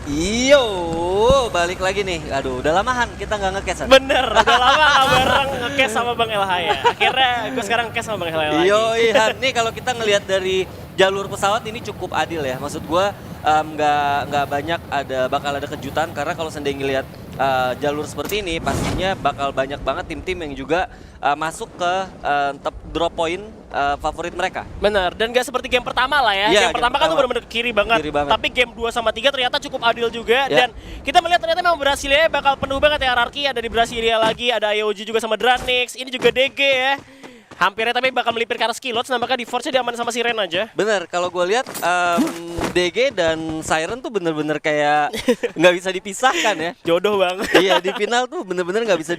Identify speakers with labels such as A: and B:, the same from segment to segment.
A: Iyo, balik lagi nih. Aduh, udah lamahan kita nggak nge-cast.
B: Bener, udah lama gak bareng nge-cast sama Bang Elha ya. Akhirnya gue sekarang nge-cast sama Bang Elha lagi.
A: Iyo, iya. Nih kalau kita ngelihat dari jalur pesawat ini cukup adil ya. Maksud gua nggak banyak bakal ada kejutan karena kalau seandainya ngelihat jalur seperti ini pastinya bakal banyak banget tim-tim yang juga masuk ke drop point favorit mereka.
B: Bener, dan gak seperti game pertama lah ya.
A: Iya,
B: Game pertama kan tuh bener-bener ke kiri banget. Tapi game 2 sama 3 ternyata cukup adil juga.
A: Ya.
B: Dan kita melihat ternyata memang Brasilia bakal penuh banget ya hierarki. Ada di Brasilia lagi, ada IOG juga sama Dranix. Ini juga DG ya. Hampirnya tapi bakal melipir ke arah Skilots, nampaknya di Force-nya diaman sama Siren aja.
A: Bener, kalau gue lihat DG dan Siren tuh bener-bener kayak nggak bisa dipisahkan ya.
B: Jodoh banget.
A: Iya, di final tuh bener-bener nggak bisa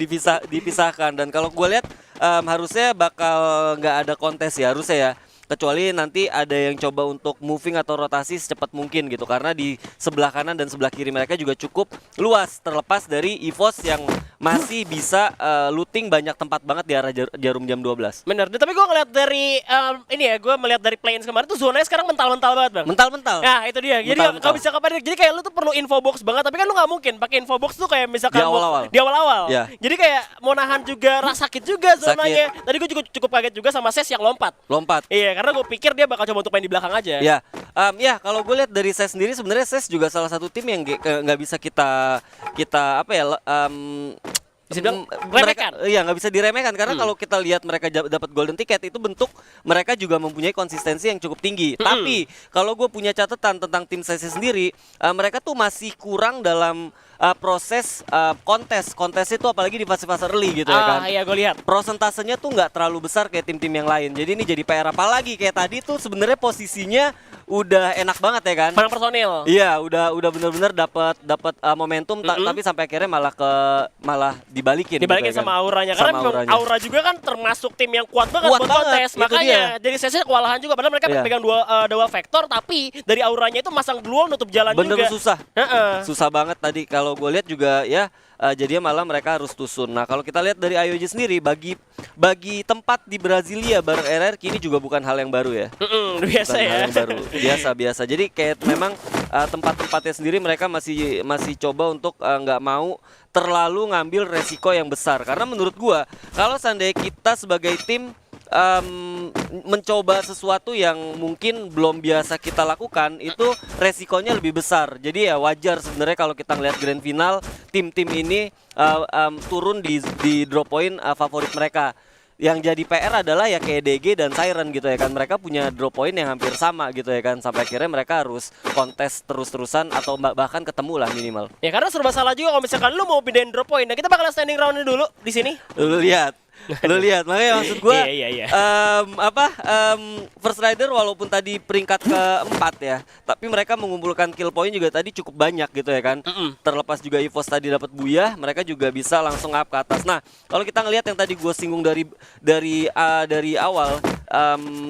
A: dipisahkan. Dan kalau gue lihat harusnya bakal nggak ada kontes ya, harusnya ya. Kecuali nanti ada yang coba untuk moving atau rotasi secepat mungkin gitu. Karena di sebelah kanan dan sebelah kiri mereka juga cukup luas. Terlepas dari EVOS yang masih bisa looting banyak tempat banget di arah jarum jam 12.
B: Bener, tapi gue ngeliat dari ini ya, gue melihat dari play-in kemarin tuh zonanya sekarang mental-mental banget bang.
A: Mental-mental.
B: Nah itu dia, jadi kalau bisa kepada, jadi kayak lu tuh perlu info box banget, tapi kan lu nggak mungkin pakai info box tuh kayak misalkan
A: Di awal-awal.
B: Ya. Jadi kayak mau nahan juga sakit juga zonanya. Tadi gue juga cukup kaget juga sama Ses yang lompat. Iya, karena gue pikir dia bakal coba untuk main di belakang aja.
A: Ya, ya kalau gue lihat dari Ses sendiri sebenarnya Ses juga salah satu tim yang nggak bisa kita apa ya
B: bisa bilang remehkan.
A: Iya, nggak bisa diremehkan karena kalau kita lihat mereka dapat golden ticket itu bentuk mereka juga mempunyai konsistensi yang cukup tinggi. Tapi kalau gue punya catatan tentang tim Ses sendiri, mereka tuh masih kurang dalam proses kontes itu apalagi di fase-fase early gitu ya kan.
B: Iya gue lihat.
A: Prosentasenya tuh nggak terlalu besar kayak tim-tim yang lain. Jadi ini jadi PR apalagi kayak tadi tuh sebenarnya posisinya udah enak banget ya kan.
B: Menang personil.
A: Iya, udah benar-benar dapat momentum tapi sampai akhirnya malah dibalikin
B: gitu ya
A: kan.
B: sama auranya karena memang aura juga kan termasuk tim yang kuat banget buat kontes. Makanya jadi Sesnya kewalahan juga padahal mereka pegang dua vektor tapi dari auranya itu masang duluan nutup jalan juga.
A: Bener susah. Susah banget tadi kalau gue lihat juga ya. Jadinya malah mereka harus tusun. Nah kalau kita lihat dari IOG sendiri bagi tempat di Brasilia bareng RRQ ini juga bukan hal yang baru ya.
B: Biasa
A: bukan
B: ya.
A: Hal yang baru. Biasa. Jadi kayak memang tempat-tempatnya sendiri mereka masih coba untuk nggak mau terlalu ngambil resiko yang besar. Karena menurut gua kalau seandainya kita sebagai tim mencoba sesuatu yang mungkin belum biasa kita lakukan itu resikonya lebih besar. Jadi ya wajar sebenarnya kalau kita ngelihat grand final tim-tim ini turun di drop point favorit mereka. Yang jadi PR adalah ya kayak DG dan Siren gitu ya kan. Mereka punya drop point yang hampir sama gitu ya kan. Sampai akhirnya mereka harus kontes terus-terusan atau bahkan ketemu lah minimal.
B: Ya karena serba salah juga kalau misalkan lu mau pindahin drop point. Nah kita bakalan standing round dulu di sini.
A: Lu lihat, makanya maksud gue
B: iya.
A: First Rider walaupun tadi peringkat keempat ya, tapi mereka mengumpulkan kill point juga tadi cukup banyak gitu ya kan. Terlepas juga EVOS tadi dapat buyah, mereka juga bisa langsung up ke atas. Nah kalau kita ngelihat yang tadi gue singgung dari awal,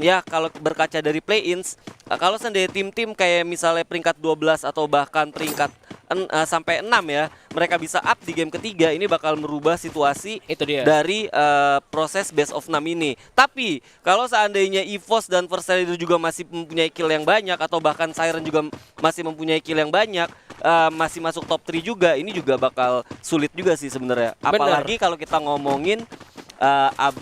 A: ya kalau berkaca dari play-ins, kalau seandainya tim-tim kayak misalnya peringkat 12 atau bahkan peringkat sampai 6 ya, mereka bisa up di game ketiga, ini bakal merubah situasi
B: itu dia.
A: Dari proses best of 6 ini. Tapi kalau seandainya EVOS dan First Rider juga masih mempunyai kill yang banyak atau bahkan Siren juga masih mempunyai kill yang banyak, masih masuk top 3 juga, ini juga bakal sulit juga sih sebenarnya. Apalagi kalau kita ngomongin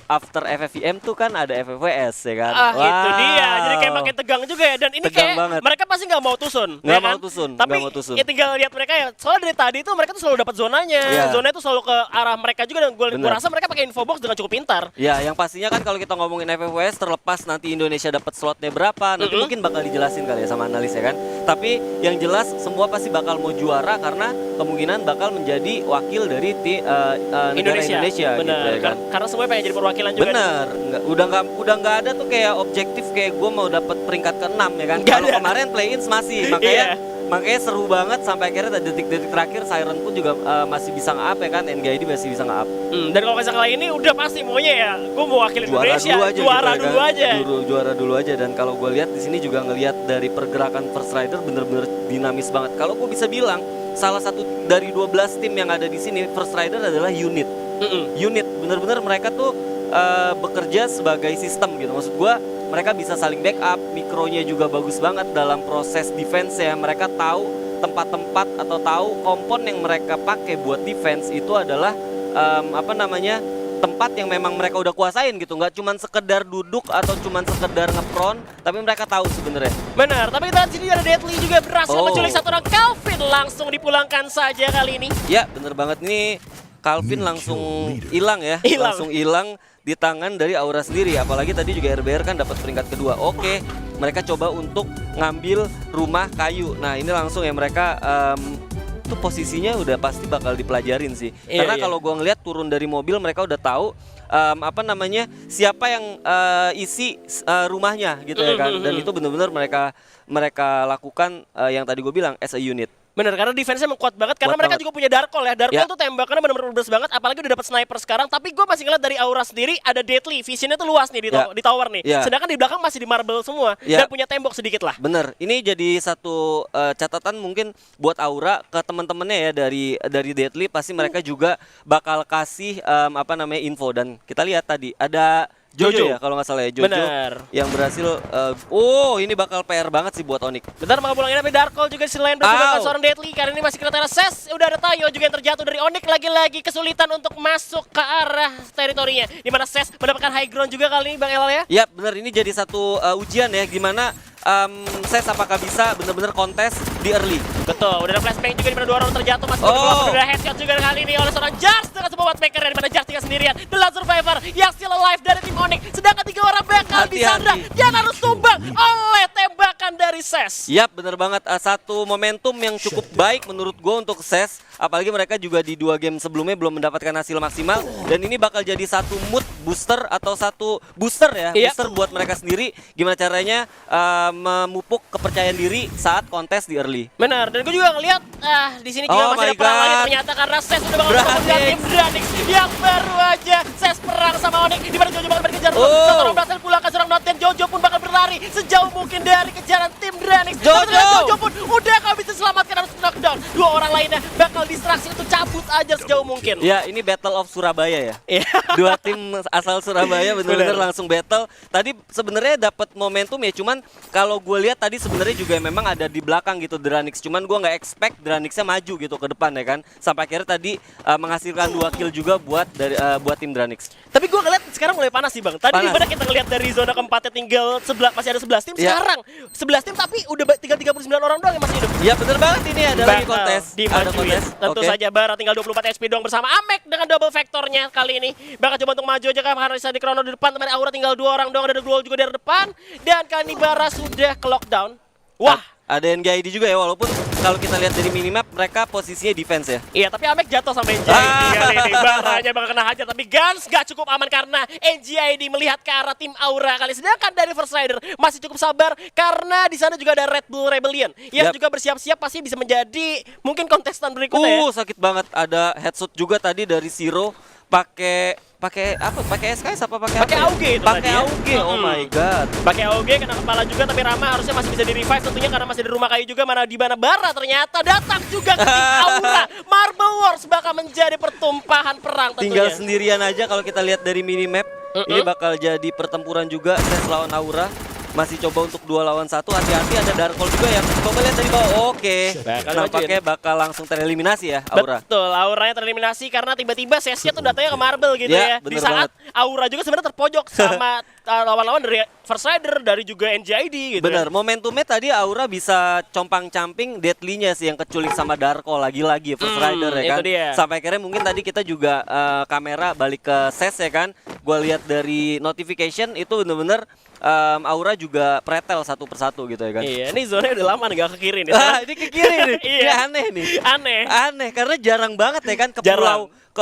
A: after FFVM tuh kan ada FFWS ya kan.
B: Itu dia. Jadi kayak makin tegang juga ya. Dan ini
A: tegang
B: kayak
A: banget.
B: mereka pasti nggak mau tusun.
A: Nggak
B: ya
A: mau
B: kan?
A: tusun.
B: Tapi
A: mau tusun.
B: Ya tinggal lihat mereka ya. Soalnya dari tadi tuh mereka tuh selalu dapat zonanya. Zonanya tuh selalu ke arah mereka juga. Dan gue rasa mereka pakai info box dengan cukup pintar.
A: Ya, yang pastinya kan kalau kita ngomongin FFWS terlepas nanti Indonesia dapat slotnya berapa, nanti mungkin bakal dijelasin kali ya sama analis ya kan. Tapi yang jelas semua pasti bakal mau juara karena kemungkinan bakal menjadi wakil dari negara Indonesia
B: bener.
A: Gitu, ya kan?
B: Karena semuanya pengen jadi perwakilan juga.
A: Bener, udah nggak ada tuh kayak objektif kayak gue mau dapet peringkat ke-6 ya kan. Kalau kemarin play-ins masih, makanya seru banget sampai akhirnya detik-detik terakhir Siren pun juga masih bisa nge-up ya kan, NGID masih bisa nge-up.
B: Dan kalau misalnya kali ini udah pasti maunya ya, gue mau wakil Indonesia,
A: juara dulu aja. Dan kalau gue lihat di sini juga ngelihat dari pergerakan First Rider bener-bener dinamis banget. Kalau gue bisa bilang salah satu dari 12 tim yang ada di sini First Rider adalah unit. Unit bener-bener mereka tuh bekerja sebagai sistem gitu. Maksud gue mereka bisa saling backup, mikronya juga bagus banget dalam proses defense ya. Mereka tahu tempat-tempat atau tahu kompon yang mereka pakai buat defense itu adalah tempat yang memang mereka udah kuasain gitu, nggak cuman sekedar duduk atau cuman sekedar ngepron, tapi mereka tahu sebenarnya.
B: Benar, tapi kita sini ada Deadly juga berhasil menculik satu orang. Calvin langsung dipulangkan saja kali ini.
A: Ya, bener banget nih. Calvin langsung hilang ya, langsung hilang di tangan dari Aura sendiri. Apalagi tadi juga RBR kan dapat peringkat kedua. Oke, mereka coba untuk ngambil rumah kayu. Nah, ini langsung ya mereka itu posisinya udah pasti bakal dipelajarin sih. Karena kalau gua ngeliat turun dari mobil mereka udah tahu siapa yang isi rumahnya gitu ya kan. Dan itu benar-benar mereka lakukan yang tadi gue bilang as a unit.
B: Bener, karena defense-nya kuat banget, karena mereka juga punya Darkol ya. Darkol tuh tembakannya bener-bener ludes banget, apalagi udah dapat sniper sekarang. Tapi gue masih ngeliat dari Aura sendiri ada Deadly, visionnya tuh luas nih di tower nih. Sedangkan di belakang masih di marble semua dan punya tembok sedikit lah.
A: Bener, ini jadi satu catatan mungkin buat Aura ke teman-temannya ya dari Deadly. Pasti mereka juga bakal kasih info, dan kita lihat tadi ada Jojo ya kalau nggak salah ya, Jojo yang berhasil. Ini bakal PR banget sih buat Onyx.
B: Bentar mau pulangin, tapi Darkol juga selain berhasil seorang Deadly. Karena ini masih kena Ses, udah ada Tayo juga yang terjatuh dari Onyx, lagi-lagi kesulitan untuk masuk ke arah teritorinya. Dimana Ses mendapatkan high ground juga kali ini Bang Elal ya.
A: Ya bener, ini jadi satu ujian ya, gimana Ses apakah bisa bener-bener kontes di early.
B: Betul, udah ada flashbang juga dimana 2 orang terjatuh. Masih udah ada headshot juga kali ini oleh seorang Jars dengan sebuah watchmaker, dimana Jars tinggal sendirian. The last survivor yang still alive dari tim Onyx. Sedangkan 3 orang bakal disandra dan harus tumbang oleh tembakan dari Ses.
A: Yap, bener banget. Satu momentum yang cukup baik menurut gue untuk Ses. Apalagi mereka juga di 2 game sebelumnya belum mendapatkan hasil maksimal. Dan ini bakal jadi satu mood booster atau satu booster ya. Booster buat mereka sendiri. Gimana caranya memupuk kepercayaan diri saat kontes di early.
B: Benar, dan gue juga ngeliat di sini juga masih ada perang lagi ternyata, karena Ses udah bakal bertemu tim Dranix yang baru aja Ses perang sama Onyx, di mana Jojo bakal berkejar. Satu orang berhasil pulangkan seorang Noten, Jojo pun bakal berlari sejauh mungkin dari kejaran tim Dranix. Jojo pun udah gak bisa selamatkan, harus knockdown. 2 orang lainnya bakal distraksi untuk cabut aja sejauh mungkin.
A: Ya, ini Battle of Surabaya ya. 2 tim asal Surabaya benar-benar langsung battle. Tadi sebenarnya dapat momentum ya, cuman kalau gue lihat tadi sebenarnya juga memang ada di belakang gitu Dranix. Cuman gue nggak expect Dranixnya maju gitu ke depan ya kan. Sampai akhirnya tadi menghasilkan 2 kill juga buat tim Dranix.
B: Tapi gue ngeliat sekarang mulai panas sih Bang. Tadi dimana kita ngeliat dari zona keempatnya tinggal masih ada 11 tim. Sekarang 11 tim tapi udah tinggal 39 orang doang yang masih hidup.
A: Ya bener banget, ini ada lagi kontes.
B: Ada kontes. Tentu saja Bara tinggal 24 HP doang bersama Amek dengan double vektornya kali ini. Bakal coba untuk maju aja kan, karena bisa di Chrono di depan. Teman Aura tinggal 2 orang doang, ada Glow juga dari depan. Dan kali ini Bara sudah ke lockdown. Wah,
A: ada NGID juga ya, walaupun kalau kita lihat dari minimap mereka posisinya defense ya.
B: Iya, tapi Amek jatuh sama NGID kali ini. Baranya bakal kena hajar, tapi Guns gak cukup aman karena NGID melihat ke arah tim Aura kali. Sedangkan dari First Rider masih cukup sabar karena di sana juga ada Red Bull Rebellion yang juga bersiap-siap pasti bisa menjadi mungkin kontestan berikutnya ya.
A: Sakit banget, ada headshot juga tadi dari Zero pakai SKS apa pakai
B: AUG itu
A: pakai AUG. Oh my god,
B: pakai AUG kena kepala juga, tapi Rama harusnya masih bisa di revive tentunya karena masih di rumah kayu juga. Mana di mana Bara ternyata datang juga ke tim Aura. Marble Wars bakal menjadi pertumpahan perang tentunya.
A: Tinggal sendirian aja kalau kita lihat dari minimap. Ini bakal jadi pertempuran juga Ses lawan Aura. Masih coba untuk 2 lawan 1, hati-hati ada Darkol juga yang coba lihat dari bawah. Nampaknya bakal langsung tereliminasi ya Aura.
B: Betul, Auranya tereliminasi karena tiba-tiba Sesnya tuh datanya ke Marble gitu ya. Di saat Aura juga sebenarnya terpojok sama lawan-lawan dari First Rider, dari juga NGID gitu.
A: Bener, momentumnya tadi Aura bisa compang-camping Deadly-nya sih yang keculik sama Darkol lagi-lagi First Rider ya kan. Sampai akhirnya mungkin tadi kita juga kamera balik ke Ses ya kan. Gua lihat dari notification itu bener-bener Aura juga pretel satu persatu gitu ya kan.
B: Iya, ini zona udah lama nih gak ke kiri nih.
A: Ini ke kiri nih. Iya, aneh nih. Aneh karena jarang banget ya kan ke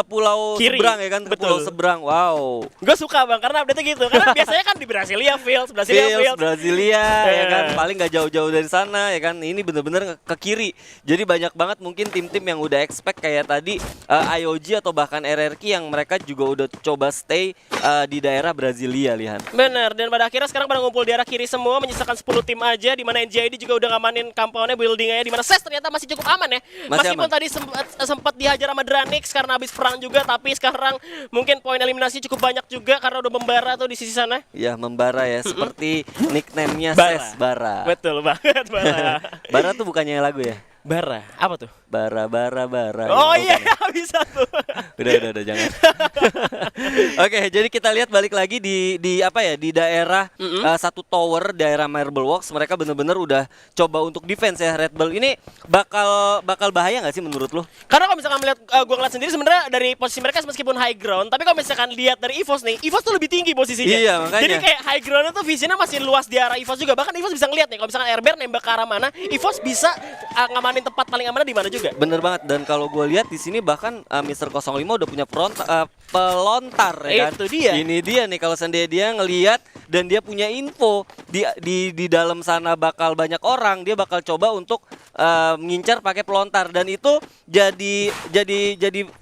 A: pulau
B: kiri.
A: Seberang ya kan, ke pulau seberang. Wow.
B: Gue suka Bang karena update gitu. Karena biasanya kan di Brasilia Fields,
A: Brasilia ya kan, paling nggak jauh-jauh dari sana ya kan. Ini bener-bener ke kiri. Jadi banyak banget mungkin tim-tim yang udah expect kayak tadi IOG atau bahkan RRQ yang mereka juga udah coba stay di daerah Brasilia, lihat.
B: Bener, dan pada akhirnya sekarang pada ngumpul di arah kiri semua, menyisakan 10 tim aja, di mana NGID juga udah ngamanin kampungnya, buildingnya, di mana Ses ternyata masih cukup aman ya. Meskipun tadi sempat dihajar sama Dranix karena habis perang juga, tapi sekarang mungkin poin eliminasi cukup banyak juga karena udah membara tuh di sisi sana.
A: Ya, membara ya, seperti nickname-nya Ses, Bara.
B: Betul banget, Bara.
A: Bara tuh bukannya lagu ya?
B: Bara, apa tuh?
A: Bara.
B: Oh
A: Gitu,
B: iya,
A: bukan ya?
B: bisa tuh.
A: Udah jangan. Oke, jadi kita lihat balik lagi di apa ya, di daerah satu tower daerah Marble Works, mereka bener-bener udah coba untuk defense ya. Red Bull ini bakal bahaya nggak sih menurut lo?
B: Karena kalau misalkan melihat gua ngeliat sendiri sebenarnya dari posisi mereka meskipun high ground, tapi kalau misalkan lihat dari EVOS nih, EVOS tuh lebih tinggi posisinya.
A: Iya, makanya.
B: Jadi kayak high ground itu visinya masih luas di arah EVOS juga. Bahkan EVOS bisa ngeliat nih kalau misalkan Airbear nembak ke arah mana, EVOS bisa ngamanin tempat paling aman di mana juga.
A: Bener banget, dan kalau gue lihat di sini bahkan Mr. 05 udah punya pelontar ya kan.
B: Itu dia.
A: Ini dia nih, kalau seandainya dia ngelihat dan dia punya info di dalam sana bakal banyak orang, dia bakal coba untuk ngincar pakai pelontar, dan itu jadi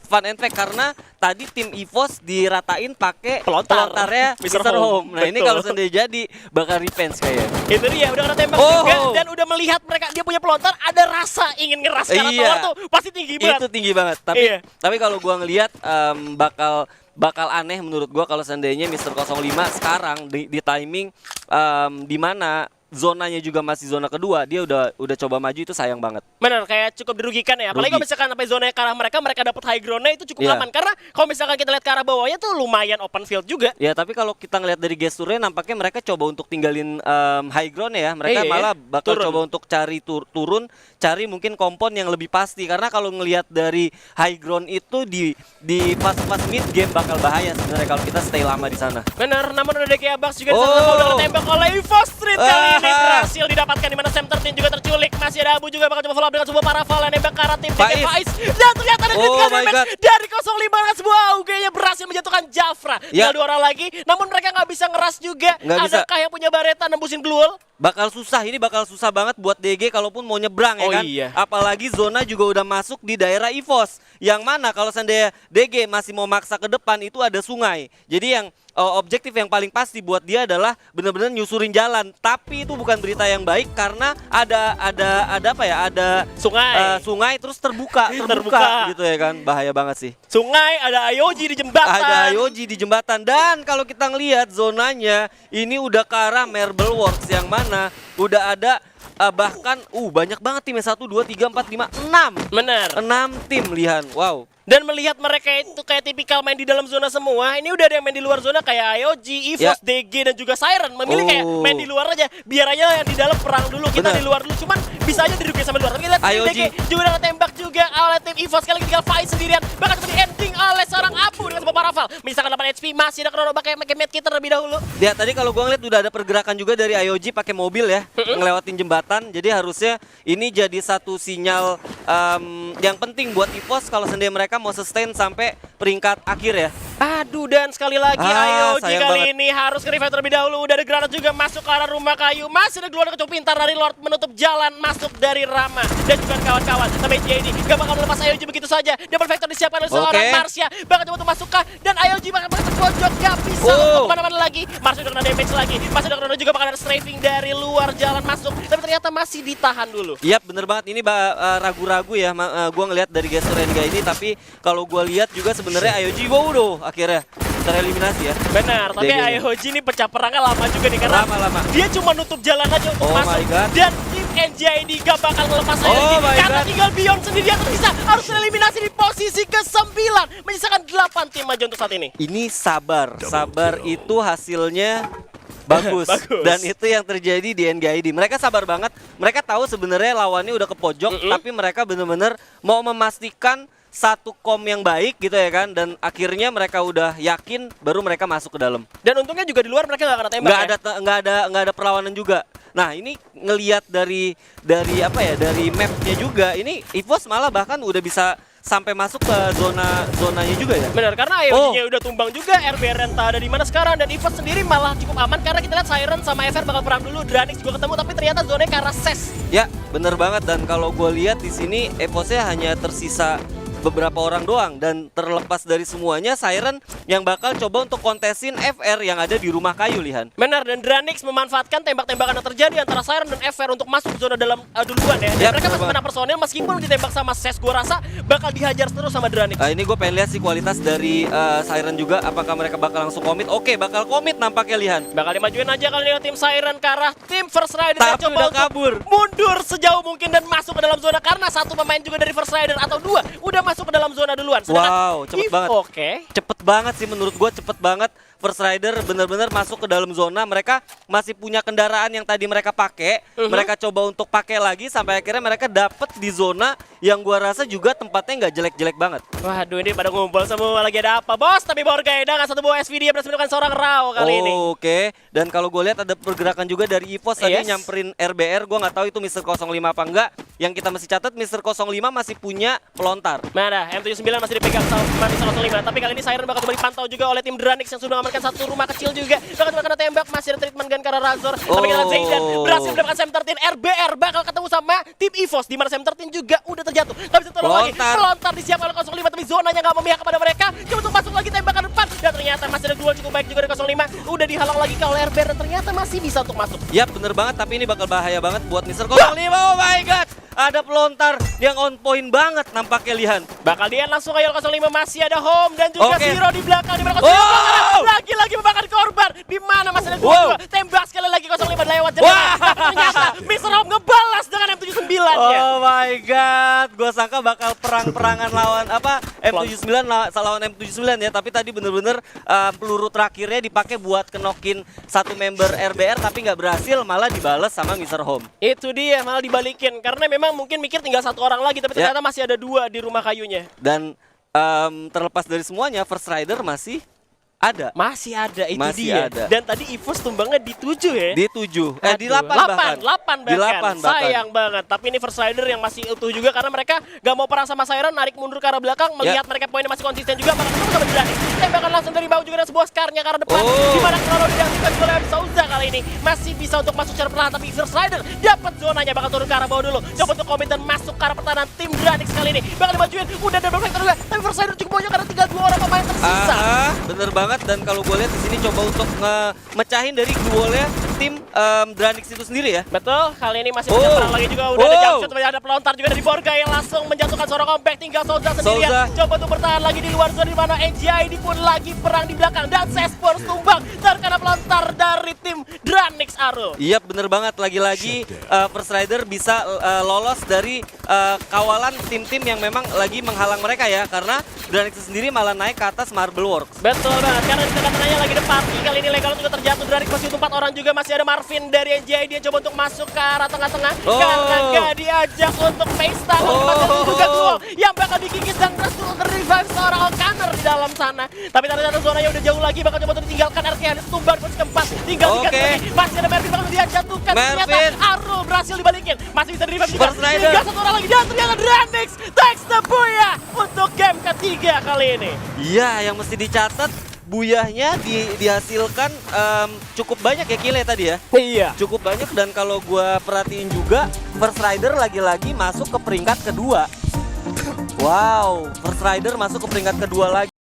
A: fun and fact karena tadi tim EVOS diratain pakai pelontarnya Mr. Home. Nah, ini
B: Betul.
A: kalau seandainya jadi bakal revenge kayaknya.
B: Itu dia, udah kena tembak juga dan udah melihat mereka dia punya pelontar, ada rasa ingin ngeras karena tower tuh pasti tinggi banget.
A: Itu tinggi banget. Tapi kalau gua ngelihat bakal aneh menurut gua kalau seandainya Mr. 05 sekarang di timing di mana zonanya juga masih zona kedua, dia udah coba maju, itu sayang banget.
B: Bener, kayak cukup dirugikan ya. Apalagi kalau misalkan sampai zona ke arah mereka dapat high ground-nya itu cukup aman. Karena kalau misalkan kita lihat ke arah bawahnya tuh lumayan open field juga.
A: Ya, tapi kalau kita ngelihat dari gesturnya nampaknya mereka coba untuk tinggalin high ground ya. Mereka malah bakal coba untuk cari turun, cari mungkin kompon yang lebih pasti. Karena kalau ngelihat dari high ground itu di fase-fase mid game bakal bahaya sebenarnya kalau kita stay lama di sana.
B: Bener, namun udah DK Bucks juga udah ketembak oleh EVOS Street kali ini berhasil didapatkan, di mana Sam 13 juga terculik. Masih ada Abu juga bakal coba follow up dengan sebuah paraval yang nembak ke arah tim DK Faiz. Dan ternyata ada critical damage dari 05 dengan sebuah AUG-nya berhasil menjatuhkan Jafra. Tinggal 2 orang lagi, namun mereka nggak bisa ngeras juga. Adakah yang punya Bareta nembusin Gluol?
A: Bakal susah banget buat DG kalaupun mau nyebrang ya kan.
B: Iya.
A: Apalagi zona juga udah masuk di daerah EVOS. Yang mana kalau seandainya DG masih mau maksa ke depan itu ada sungai. Jadi yang objektif yang paling pasti buat dia adalah benar-benar nyusurin jalan. Tapi itu bukan berita yang baik karena ada apa ya? Ada sungai terus terbuka gitu ya kan. Bahaya banget sih.
B: Sungai, ada Ayoji di jembatan.
A: Ada Ayoji di jembatan, dan kalau kita ngelihat zonanya ini udah ke arah Marble Works yang mana udah ada bahkan banyak banget timnya, 1, 2, 3, 4, 5, 6.
B: Bener.
A: 6 tim, lihat. Wow.
B: Dan melihat mereka itu kayak tipikal main di dalam zona semua, ini udah ada yang main di luar zona kayak Ayoji, EVOS, DG, dan juga Siren. Memilih kayak main di luar aja, biar aja yang di dalam perang dulu, kita di luar dulu. Cuman bisa aja dirugi sampai luar. Tapi lihat DG juga udah tembak juga oleh tim EVOS, kali ini tinggal fight sendirian. Bahkan seperti ending oleh seorang Abu dengan sebuah paraval. Misalkan 8 HP, masih ada Chrono pakai medkit terlebih dahulu.
A: Lihat tadi kalau gua ngeliat udah ada pergerakan juga dari Ayoji pakai mobil ya, ngelewatin jembatan. Jadi harusnya ini jadi satu sinyal yang penting buat EVOS kalau seandainya mereka mau sustain sampai peringkat akhir ya.
B: Aduh, dan sekali lagi Ayoji kali
A: banget.
B: ini harus ke revive terlebih dahulu. Udah ada granat juga masuk ke arah rumah kayu. Masih ada keluar kecup pintar dari Lord menutup jalan masuk dari Rama dan juga kawan-kawan. Sampai JD gak bakal melepas Ayoji begitu saja. Double Vector disiapkan oleh seorang Marsha. Bakal coba untuk masuk kah, dan Ayoji bakal terpojok, gak bisa untuk kemana-mana lagi. Marsha udah kena damage lagi. Masih ada Chrono juga bakal ada strafing dari luar jalan masuk, tapi ternyata masih ditahan dulu.
A: Yap, bener banget. Ini ragu-ragu ya. Gua ngelihat dari gestur Renga ini, tapi kalau gua lihat juga sebenarnya Ayoji akhirnya tereliminasi ya.
B: Benar, tapi Ayoji ini pecah perangnya lama juga nih karena
A: lama.
B: dia cuma nutup jalan aja untuk masuk. Dan tim NJD gak bakal ngelepas Ayoji karena tinggal Beyond sendirian tersisa, harus tereliminasi di posisi ke-9, menyisakan 8 tim aja untuk saat ini.
A: Ini sabar itu hasilnya bagus. Dan itu yang terjadi di NGID. Mereka sabar banget. Mereka tahu sebenarnya lawannya udah ke pojok, tapi mereka benar-benar mau memastikan satu kom yang baik gitu ya kan, dan akhirnya mereka udah yakin baru mereka masuk ke dalam.
B: Dan untungnya juga di luar mereka nggak kena tembak.
A: Nggak ada perlawanan juga. Nah, ini ngelihat dari apa ya, dari mapnya juga, ini EVOS malah bahkan udah bisa sampai masuk ke zonanya juga ya.
B: Benar, karena Ayoji-nya udah tumbang juga, Airbear entah ada di mana sekarang, dan EVOS sendiri malah cukup aman karena kita lihat Siren sama FR bakal perang dulu, Dranix juga ketemu, tapi ternyata zonanya ke arah SES.
A: Ya, bener banget. Dan kalau gue lihat di sini EVOS-nya hanya tersisa beberapa orang doang. Dan terlepas dari semuanya, Siren yang bakal coba untuk kontesin FR yang ada di rumah kayu, Lihan.
B: Benar, dan Dranix memanfaatkan tembak-tembakan yang terjadi antara Siren dan FR untuk masuk ke zona dalam duluan ya. Dan mereka masih menang personil meskipun ditembak sama Ses, gua rasa bakal dihajar terus sama Dranix.
A: Ini gue pengen lihat sih kualitas dari Siren juga, apakah mereka bakal langsung komit. Oke, bakal komit nampaknya, Lihan.
B: Bakal dimajuin aja kali ini tim Siren ke arah tim First Rider yang
A: Tapi
B: coba
A: udah kabur.
B: mundur sejauh mungkin dan masuk ke dalam zona karena satu pemain juga dari First Rider atau dua udah masuk ke dalam zona duluan.
A: Wow, cepet banget.
B: Oke.
A: Cepet banget sih menurut gue, cepet banget. First Rider bener-bener masuk ke dalam zona. Mereka masih punya kendaraan yang tadi mereka pakai. Mereka coba untuk pakai lagi sampai akhirnya mereka dapet di zona yang gua rasa juga tempatnya nggak jelek-jelek banget.
B: Waduh, ini pada ngumpul semua, lagi ada apa bos? Tapi Borgaida nggak satu buah SVD berhasil menemukan seorang Rao kali ini.
A: Oke. Dan kalau gue lihat ada pergerakan juga dari EVOS tadi nyamperin RBR. Gue nggak tahu itu Mr. 05 apa enggak. Yang kita masih catat Mr. 05 masih punya pelontar.
B: Mana? M79 masih dipegang sama Mr. 05. Tapi kali ini Siren bakal coba dipantau juga oleh tim Dranix yang sudah mengamankan satu rumah kecil juga. Bakal coba kena tembak, masih ada treatment gun karena Razor. Tapi kita lihat Zaydan berhasil mendapatkan Sam 13. RBR bakal ketemu sama tim EVOS di mana Sam 13 juga udah terjatuh. Gak bisa tolong lagi. Pelontar disiapkan oleh 05 tapi zonanya nggak memihak kepada mereka. Coba untuk masuk lagi tembakan depan dan ternyata masih ada duel cukup baik juga dari 05. Udah dihalang lagi oleh RBR dan ternyata masih bisa untuk masuk.
A: Yap, bener banget, tapi ini bakal bahaya banget buat Mr. 05. Oh my god. Ada pelontar yang on point banget nampaknya, Lihan.
B: Bakal dia langsung ke 05, masih ada Home dan juga Zero di belakang. Di mana lagi-lagi membakar korban. Di mana masih ada dua. Tembak sekali lagi 05 lewat jendela. Tapi ternyata Mr. Home ngebalas dengan M79-nya.
A: Oh my god, gua sangka bakal perang-perangan lawan apa M79 lawan M79 ya, tapi tadi bener-bener peluru terakhirnya dipakai buat kenokin satu member RBR tapi nggak berhasil, malah dibales sama Mr. Home.
B: Itu dia, malah dibalikin karena memang mungkin mikir tinggal satu orang lagi tapi ternyata masih ada dua di rumah kayunya.
A: Dan terlepas dari semuanya, First Rider masih ada.
B: Masih ada, itu
A: masih
B: dia.
A: Ada.
B: Dan tadi EVOS tumbangnya di 7 ya?
A: Di 7. Di 8 bahkan.
B: 8
A: Di 8
B: bahkan.
A: bahkan.
B: Sayang banget. Tapi ini First Rider yang masih utuh juga karena mereka gak mau perang sama Siren, narik mundur ke arah belakang, melihat mereka poinnya masih konsisten juga, malah ketemu sama Dranix. Tembakan langsung dari bawah juga ada sebuah skarnya ke arah depan. Di mana kalau diaktifkan oleh Souza kali ini masih bisa untuk masuk secara perlahan, tapi First Rider dapat zonanya, bakal turun ke arah bawah dulu. Coba untuk komit dan masuk ke arah pertahanan tim Dranix kali ini. Bakal dimajuin, udah ada reflektor juga, tapi First Rider cukup banyak karena tinggal 2 orang pemain tersisa.
A: Bener banget, dan kalau gue lihat di sini coba untuk mecahin dari duelnya tim Dranix itu sendiri ya.
B: Betul, kali ini masih punya perang lagi juga. Udah ada jumpshot, ada pelontar juga dari Borga yang langsung menjatuhkan seorang compact. Tinggal Souza sendirian. Coba untuk bertahan lagi di luar zona, di mana NJID pun lagi perang di belakang dan Sespor tumbang terkena pelontar dari tim Dranix Aro.
A: Iya, bener banget, lagi-lagi First Rider bisa lolos dari kawalan tim-tim yang memang lagi menghalang mereka ya, karena Dranix sendiri malah naik ke atas Marble Works.
B: Betul banget, karena di tengah-tengahnya lagi depan. Kali ini Legal juga terjatuh. Dranix masih 4 orang juga, masih ada Marvin dari NJID dia coba untuk masuk ke arah tengah-tengah karena gak diajak untuk pesta. Masih juga duel yang bakal dikikis dan terus nge-revive seorang O'Connor di dalam sana. Tapi ternyata zonanya udah jauh lagi, bakal coba untuk ditinggalkan RTH tumbang posisi keempat. Tinggal 3 lagi, masih ada Marvin bakal dia jatuhkan. Ternyata Aro berhasil dibalikin, masih bisa di-revive juga. Tinggal 1 orang lagi dan ternyata Dranix takes the booyah untuk game ketiga kali ini.
A: Iya, yang mesti dicatat buyahnya dihasilkan cukup banyak ya, Kile tadi ya.
B: Iya,
A: cukup banyak, dan kalau gua perhatiin juga First Rider lagi-lagi masuk ke peringkat kedua. Wow, First Rider masuk ke peringkat kedua lagi.